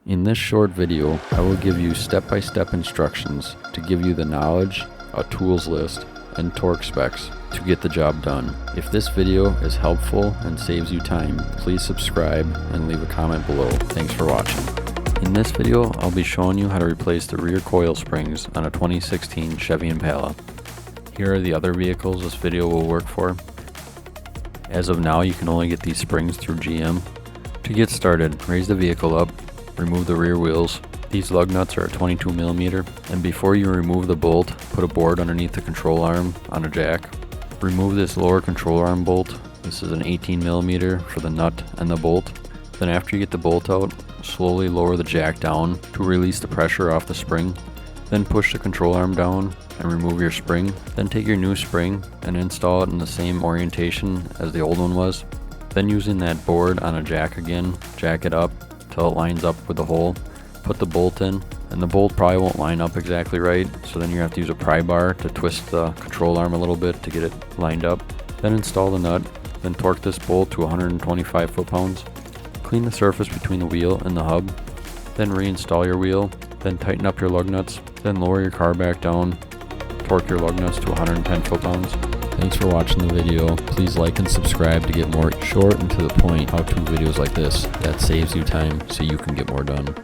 In this short video, I will give you step-by-step instructions to give you the knowledge, a tools list, and torque specs to get the job done. If this video is helpful and saves you time, please subscribe and leave a comment below. Thanks for watching. In this video, I'll be showing you how to replace the rear coil springs on a 2016 Chevy Impala. Here are the other vehicles this video will work for. As of now, you can only get these springs through GM. To get started, raise the vehicle up, remove the rear wheels. These lug nuts are a 22mm, and before you remove the bolt, put a board underneath the control arm on a jack. Remove this lower control arm bolt. This is an 18mm for the nut and the bolt. Then after you get the bolt out, slowly lower the jack down to release the pressure off the spring. Then push the control arm down and remove your spring. Then take your new spring and install it in the same orientation as the old one was. Then using that board on a jack again, jack it up till it lines up with the hole. Put the bolt in, and the bolt probably won't line up exactly right, so then you have to use a pry bar to twist the control arm a little bit to get it lined up. Then install the nut, then torque this bolt to 125 foot-pounds. Clean the surface between the wheel and the hub, then reinstall your wheel, then tighten up your lug nuts, then lower your car back down, torque your lug nuts to 110 foot-pounds. Thanks for watching the video. Please like and subscribe to get more short and to the point how-to videos like this that saves you time so you can get more done.